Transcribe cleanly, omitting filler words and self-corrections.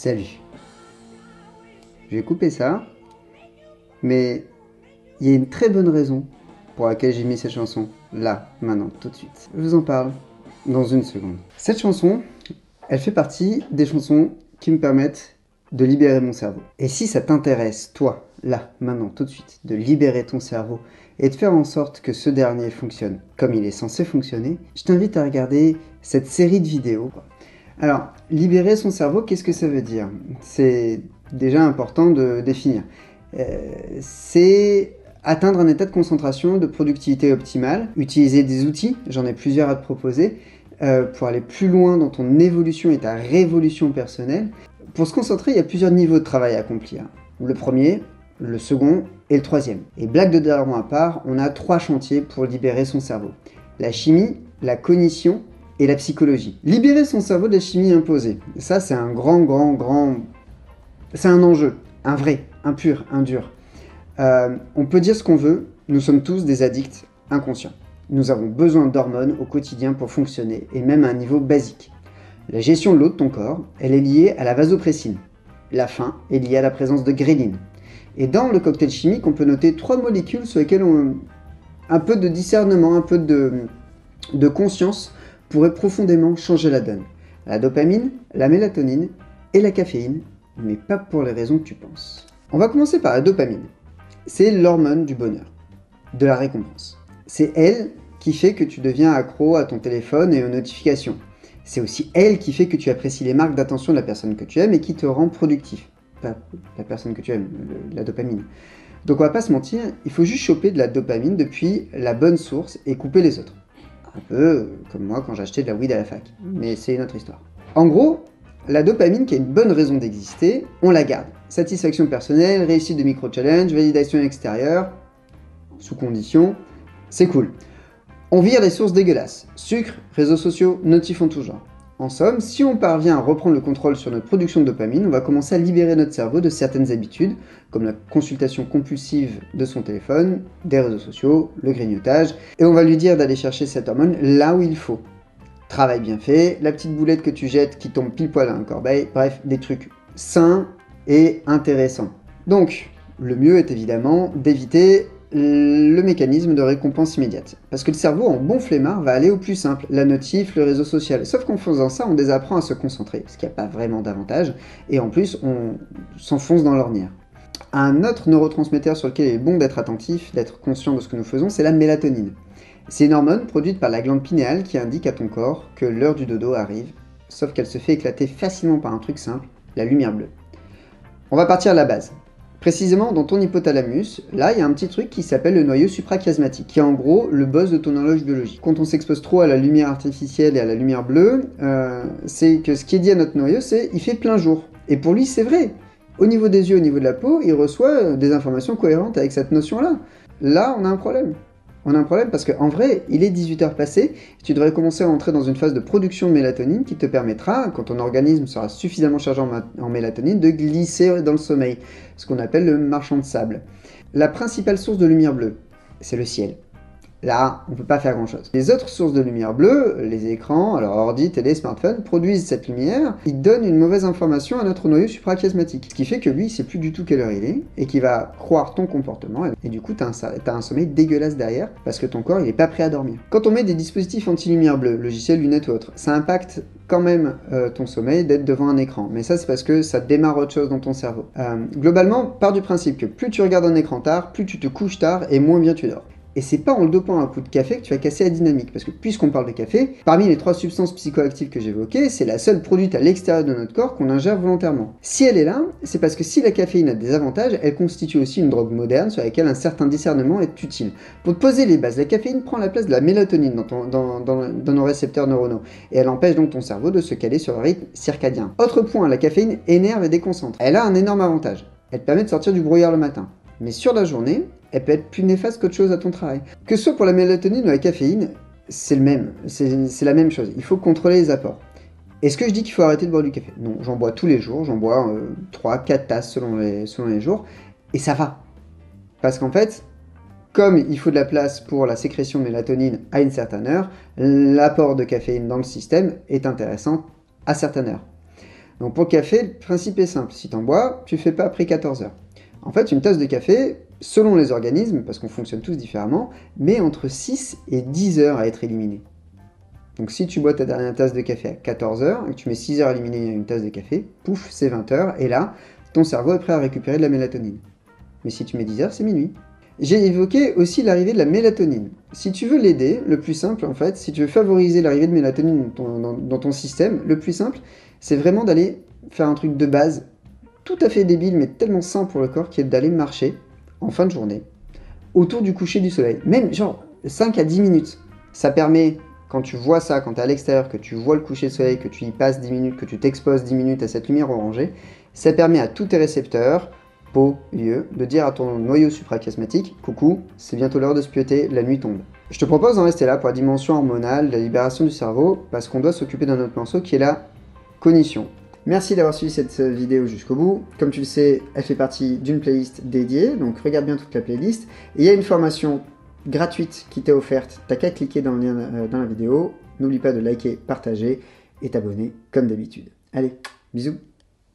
Salut. Je vais couper ça, mais il y a une très bonne raison pour laquelle j'ai mis cette chanson là, maintenant, tout de suite. Je vous en parle dans une seconde. Cette chanson, elle fait partie des chansons qui me permettent de libérer mon cerveau. Et si ça t'intéresse, toi, là, maintenant, tout de suite, de libérer ton cerveau et de faire en sorte que ce dernier fonctionne comme il est censé fonctionner, je t'invite à regarder cette série de vidéos. Alors, libérer son cerveau, qu'est-ce que ça veut dire? C'est déjà important de définir. C'est atteindre un état de concentration, de productivité optimale, utiliser des outils, j'en ai plusieurs à te proposer, pour aller plus loin dans ton évolution et ta révolution personnelle. Pour se concentrer, il y a plusieurs niveaux de travail à accomplir. Le premier, le second et le troisième. Et blague de daron à part, on a 3 chantiers pour libérer son cerveau. La chimie, la cognition et la psychologie. Libérer son cerveau de la chimie imposée. Ça, c'est un grand... C'est un enjeu. Un vrai, un pur, un dur. On peut dire ce qu'on veut, nous sommes tous des addicts inconscients. Nous avons besoin d'hormones au quotidien pour fonctionner, et même à un niveau basique. La gestion de l'eau de ton corps, elle est liée à la vasopressine. La faim est liée à la présence de gréline. Et dans le cocktail chimique, on peut noter 3 molécules sur lesquelles un peu de discernement, un peu de conscience pourrait profondément changer la donne. La dopamine, la mélatonine et la caféine, mais pas pour les raisons que tu penses. On va commencer par la dopamine. C'est l'hormone du bonheur, de la récompense. C'est elle qui fait que tu deviens accro à ton téléphone et aux notifications. C'est aussi elle qui fait que tu apprécies les marques d'attention de la personne que tu aimes et qui te rend productif. Pas la personne que tu aimes, la dopamine. Donc on va pas se mentir, il faut juste choper de la dopamine depuis la bonne source et couper les autres. Un peu comme moi quand j'achetais de la weed à la fac. Mais c'est une autre histoire. En gros, la dopamine qui a une bonne raison d'exister, on la garde. Satisfaction personnelle, réussite de micro-challenge, validation extérieure, sous condition, c'est cool. On vire les sources dégueulasses. Sucre, réseaux sociaux, notifs en tout genre. En somme, si on parvient à reprendre le contrôle sur notre production de dopamine, on va commencer à libérer notre cerveau de certaines habitudes, comme la consultation compulsive de son téléphone, des réseaux sociaux, le grignotage, et on va lui dire d'aller chercher cette hormone là où il faut. Travail bien fait, la petite boulette que tu jettes qui tombe pile poil dans un corbeil, bref, des trucs sains et intéressants. Donc, le mieux est évidemment d'éviter le mécanisme de récompense immédiate. Parce que le cerveau, en bon flemmard, va aller au plus simple, la notif, le réseau social. Sauf qu'en faisant ça, on désapprend à se concentrer, ce qui n'a pas vraiment d'avantage, et en plus, on s'enfonce dans l'ornière. Un autre neurotransmetteur sur lequel il est bon d'être attentif, d'être conscient de ce que nous faisons, c'est la mélatonine. C'est une hormone produite par la glande pinéale qui indique à ton corps que l'heure du dodo arrive, sauf qu'elle se fait éclater facilement par un truc simple, la lumière bleue. On va partir à la base. Précisément dans ton hypothalamus, là il y a un petit truc qui s'appelle le noyau suprachiasmatique, qui est en gros le boss de ton horloge biologique. Quand on s'expose trop à la lumière artificielle et à la lumière bleue, c'est que ce qui est dit à notre noyau, c'est il fait plein jour. Et pour lui c'est vrai. Au niveau des yeux, au niveau de la peau, il reçoit des informations cohérentes avec cette notion-là. Là, on a un problème. On a un problème parce qu'en vrai, il est 18h passé, tu devrais commencer à entrer dans une phase de production de mélatonine qui te permettra, quand ton organisme sera suffisamment chargé en mélatonine, de glisser dans le sommeil, ce qu'on appelle le marchand de sable. La principale source de lumière bleue, c'est le ciel. Là, on ne peut pas faire grand-chose. Les autres sources de lumière bleue, les écrans, alors ordi, télé, smartphone, produisent cette lumière, ils donnent une mauvaise information à notre noyau suprachiasmatique. Ce qui fait que lui, il sait plus du tout quelle heure il est, et qu'il va croire ton comportement, et du coup, t'as un sommeil dégueulasse derrière, parce que ton corps, il est pas prêt à dormir. Quand on met des dispositifs anti-lumière bleue, logiciels, lunettes ou autres, ça impacte quand même ton sommeil d'être devant un écran. Mais ça, c'est parce que ça démarre autre chose dans ton cerveau. Globalement, part du principe que plus tu regardes un écran tard, plus tu te couches tard, et moins bien tu dors. Et c'est pas en le dopant à un coup de café que tu vas casser la dynamique, parce que puisqu'on parle de café, parmi les 3 substances psychoactives que j'évoquais, c'est la seule produite à l'extérieur de notre corps qu'on ingère volontairement. Si elle est là, c'est parce que si la caféine a des avantages, elle constitue aussi une drogue moderne sur laquelle un certain discernement est utile. Pour te poser les bases, la caféine prend la place de la mélatonine dans nos récepteurs neuronaux, et elle empêche donc ton cerveau de se caler sur le rythme circadien. Autre point, la caféine énerve et déconcentre. Elle a un énorme avantage, elle te permet de sortir du brouillard le matin. Mais sur la journée, elle peut être plus néfaste qu'autre chose à ton travail. Que ce soit pour la mélatonine ou la caféine, c'est le même, c'est la même chose. Il faut contrôler les apports. Est-ce que je dis qu'il faut arrêter de boire du café? Non, j'en bois tous les jours, j'en bois 3-4 tasses selon les jours, et ça va. Parce qu'en fait, comme il faut de la place pour la sécrétion de mélatonine à une certaine heure, l'apport de caféine dans le système est intéressant à certaines heures. Donc pour le café, le principe est simple. Si tu en bois, tu fais pas après 14 heures. En fait, une tasse de café, selon les organismes, parce qu'on fonctionne tous différemment, met entre 6 et 10 heures à être éliminée. Donc si tu bois ta dernière tasse de café à 14 heures, et que tu mets 6 heures à éliminer une tasse de café, pouf, c'est 20 heures, et là, ton cerveau est prêt à récupérer de la mélatonine. Mais si tu mets 10 heures, c'est minuit. J'ai évoqué aussi l'arrivée de la mélatonine. Si tu veux l'aider, le plus simple en fait, si tu veux favoriser l'arrivée de mélatonine dans ton système, le plus simple, c'est vraiment d'aller faire un truc de base, tout à fait débile, mais tellement sain pour le corps, qui est d'aller marcher, en fin de journée, autour du coucher du soleil. Même genre 5 à 10 minutes. Ça permet, quand tu vois ça, quand tu es à l'extérieur, que tu vois le coucher de soleil, que tu y passes 10 minutes, que tu t'exposes 10 minutes à cette lumière orangée, ça permet à tous tes récepteurs, peau, yeux, de dire à ton noyau suprachiasmatique « Coucou, c'est bientôt l'heure de se pioter, la nuit tombe ». Je te propose d'en rester là pour la dimension hormonale, la libération du cerveau, parce qu'on doit s'occuper d'un autre morceau qui est la cognition. Merci d'avoir suivi cette vidéo jusqu'au bout. Comme tu le sais, elle fait partie d'une playlist dédiée, donc regarde bien toute la playlist. Et il y a une formation gratuite qui t'est offerte, t'as qu'à cliquer dans le lien dans la vidéo. N'oublie pas de liker, partager et t'abonner comme d'habitude. Allez, bisous!